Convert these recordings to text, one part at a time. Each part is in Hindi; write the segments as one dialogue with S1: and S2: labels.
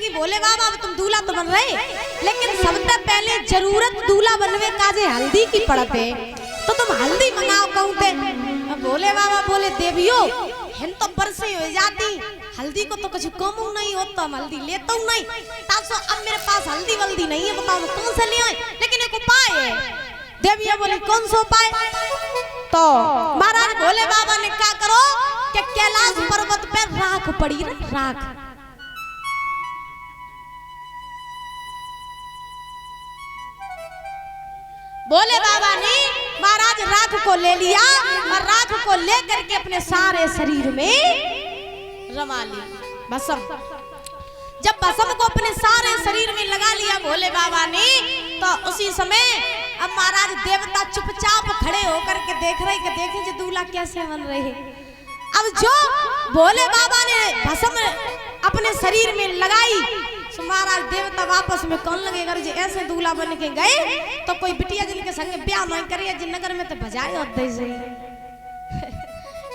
S1: कि भोले बाबा अब तुम दूल्हा तो बन रहे, लेकिन सबसे पहले जरूरत दूल्हा बनवे काजे हल्दी की पड़त है, तो तुम हल्दी मंगाओ कहूं थे। अब भोले बाबा बोले देवियो हिन तो बरसे हो जाती, हल्दी को तो कुछ कम नहीं होता, हम हल्दी लेता हूं नहीं, तासो अब मेरे पास हल्दी वल्दी नहीं है, बताओ मैं कौन से ले आए, लेकिन एक उपाय है। देविया बोली कौन सा उपाय? तो महाराज भोले बाबा ने क्या करो कि कैलाश पर्वत पे राख पड़ी ना, राख भोले बाबा ने महाराज राख को ले लिया और राख को लेकर के अपने सारे शरीर में रमा ली भस्म। जब भस्म को अपने सारे शरीर में लगा लिया भोले बाबा ने, तो उसी समय अब महाराज देवता चुपचाप खड़े होकर के देख रहे कि देखें जो दूल्हा कैसे बन रहे हैं। अब जो भोले बाबा ने भस्म अपने शरीर में लगाई, तो महाराज देवता वापस में कौन लगेगा जी ऐसे दूल्हा बन के गए तो कोई बिटिया जिनके संग ब्याह नहीं करे जिन नगर में तो बजाए होते से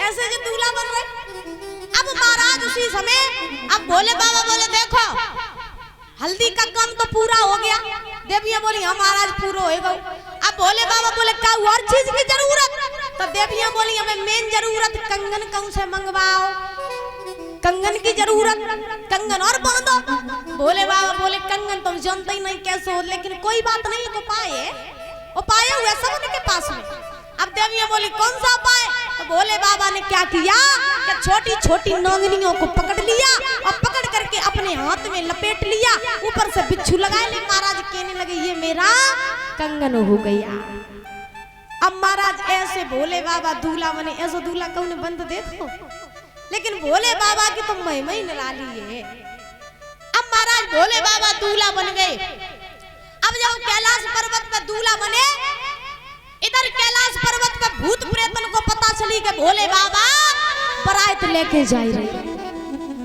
S1: ऐसे जो दूल्हा बन रहे। अब महाराज उसी समय अब भोले बाबा बोले देखो हल्दी का काम तो पूरा हो गया। देवियां बोली हाँ महाराज पूरा होएगा। अब भोले बाबा बोले क्या और चीज की जरूरत? तो देवियां बोली हमें मेन जरूरत कंगन कौन से मंगवाओ, कंगन की जरूरत, कंगन और बांधो। भोले बाबा बोले कंगन तुम जानते ही नहीं कैसे हो, लेकिन कोई बात नहीं उपाय है, उपाय हुआ सब उनके पास में। अब देवियां बोली कौन सा उपाय? तो भोले बाबा ने क्या किया कि छोटी छोटी नांगनियों को पकड़ लिया और पकड़ करके अपने हाथ में लपेट लिया, ऊपर से बिच्छू लगा ले। महाराज कहने लगे ये मेरा कंगन हो गया। अब महाराज ऐसे भोले बाबा दूल्हा बने, ऐसा दूल्हा कौन बंद देखो, लेकिन भोले बाबा की तो महिमा ही निराली है। अब महाराज भोले बाबा दूल्हा बन गए। अब जब कैलाश पर्वत पर दूल्हा बने, इधर कैलाश पर्वत पर भूत प्रेतन को पता चली कि भोले बाबा बारात लेके जा रहे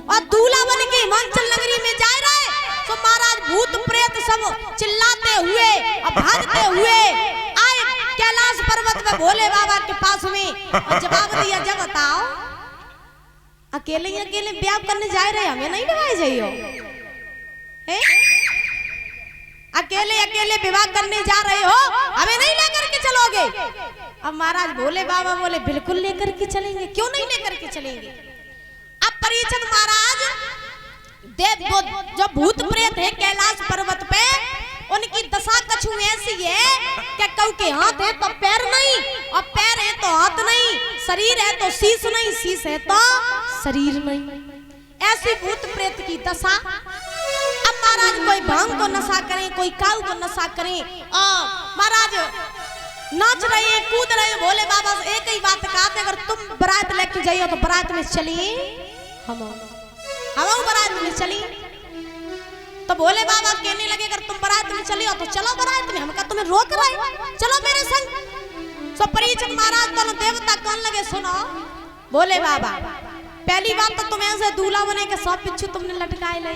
S1: और दूल्हा बन के हिमाचल नगरी में जा रहे। तो महाराज भूत प्रेत सब चिल्लाते हुए और भागते हुए आए कैलाश पर्वत पर भोले बाबा के पास में और जवाब दिया जब बताओ अकेले ही अकेले ब्याह करने जा रहे, हमें नहीं निभाए जाइयो, अकेले अकेले विवाह करने जा रहे हो, हमें नहीं लेकर के चलोगे? अब महाराज भोले बाबा बोले बिल्कुल लेकर के चलेंगे, क्यों नहीं लेकर के चलेंगे। अब परीक्षित महाराज जो भूत प्रेत है कैलाश पर्वत पे, उनकी दशा कछु ऐसी है कि कऊ के हाथ है तो पैर नहीं, और पैर है तो हाथ नहीं, शरीर है तो शीश नहीं, शीश है तो शरीर नहीं, ऐसी भूत प्रेत की दशा। अब महाराज कोई भांग को नशा करें, कोई काऊ को नशा करें, और महाराज नाच रहे कूद रहे। भोले बाबा से एक ही बात कहा था अगर तुम बारात लेके जाइयो तो बारात में चलिए, हम बारात में चली। तो भोले बाबा कहने लगे अगर तुम बारात में चलियो तो चलो बारात में, हम क्या तुम्हें रोक रहे, चलो मेरे संग। सो परीक्षित महाराज दोनों देवता कौन लगे सुनो भोले बाबा पहली बात तो तुम ऐसे दूल्हा बने के सब पिछू तुमने लटकाए ले,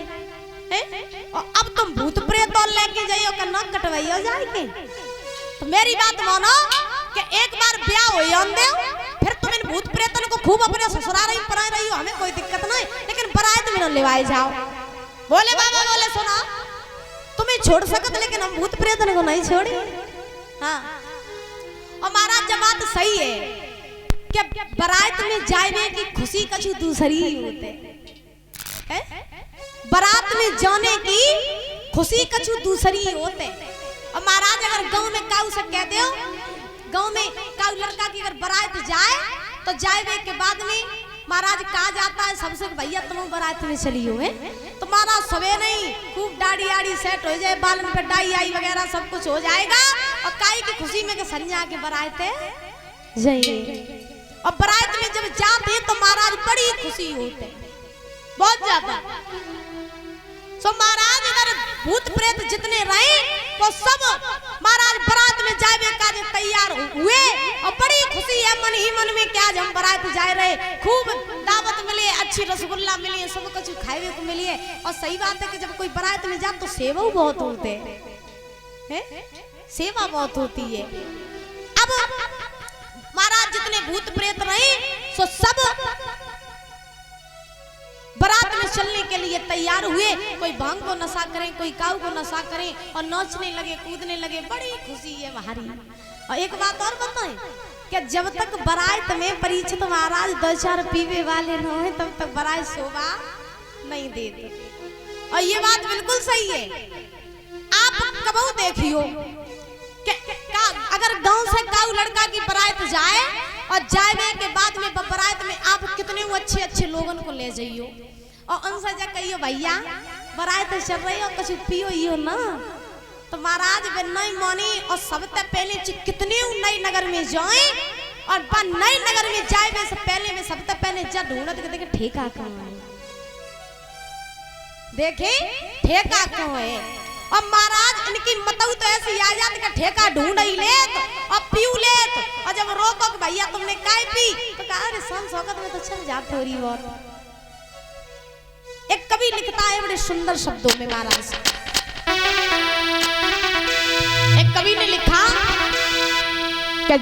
S1: और अब तुम भूत प्रेत और लेके जाइयो का नाक कटवाइयो जाएंगे। तो मेरी बात मानो कि एक बार ब्याह हो दे, फिर तुम इन भूत प्रेतन को खूब अपने ससुराल में पराए रही हो, हमें कोई दिक्कत नहीं, लेकिन बारात में न लेवाए जाओ। भोले बाबा बोले सुना तुम्हें छोड़ सकत, लेकिन हम भूत प्रेतन को नहीं छोड़े। हाँ और महाराज जब बात सही है कि बारात में जाने की खुशी कछु दूसरी ही होते है, बारात में जाने की खुशी कछु दूसरी ही होते। और महाराज अगर गांव में काऊ से कह दो, गांव में काऊ लड़का की अगर बारात जाए तो जाए के बाद में महाराज कहा जाता है सबसे भैया तुम बारात में चली हो है, तो महाराज सवे नहीं खूब दाढ़ी आड़ी सेट हो जाए, बालन पे डाई आई वगैरह सब कुछ हो जाएगा, और काई की खुशी में के संजा के बारात जाइए। और बारात में जब जाते तो महाराज बड़ी खुशी होते, बहुत ज्यादा। सो महाराज इधर भूत प्रेत जितने रहे वो सब महाराज बारात में जाए का तैयार हुए, और बड़ी खुशी है मन ही मन में क्या हम बारात जा रहे, खूब दावत मिली, अच्छी रसगुल्ला मिली, सब कुछ खाए को मिली है। और सही बात है कि जब कोई बारात में जा तो सेवा बहुत होते है, सेवा बहुत होती है। अब महाराज जितने भूत प्रेत रहे सो सब बारात में चलने के लिए तैयार हुए। कोई भांग को नशा करें, कोई काऊ को नशा करें और नाचने लगे, कूदने लगे, बड़ी खुशी है भारी। और एक बात और बताएं कि जब तक बारात में परीक्षित महाराज 2-4 पीवे वाले न हो तब तक बारात शोभा नहीं देते। और ये बात बिल्कुल सही है। आप कबू देखियो अगर गांव से काऊ लड़का की बारात जाए और जाने के बाद में बारात में आप कितने अच्छे अच्छे लोगों को ले जाइयो और उनसे जा कहियो भैया बारात चल रही हो कुछ पियो ना, तो महाराज वे नहीं मानी। और सबसे पहले कितने नई नगर में जाए और नई नगर में जाए वे पहले में सबसे पहले जा ढूंढत देखे ठेका कहाँ है, देखे ठेका कहाँ है। और महाराज इनकी मतऊ तो ऐसी आ जाती का ठेका ढूंढ ही लेत और पीऊ लेत। और जब रोको कि भैया तुमने काय पी तो कहा अरे सन सौगत में तो चल जात थोड़ी बहुत। एक कवि लिखता है बड़े सुंदर शब्दों में महाराज, एक कवि ने लिखा कि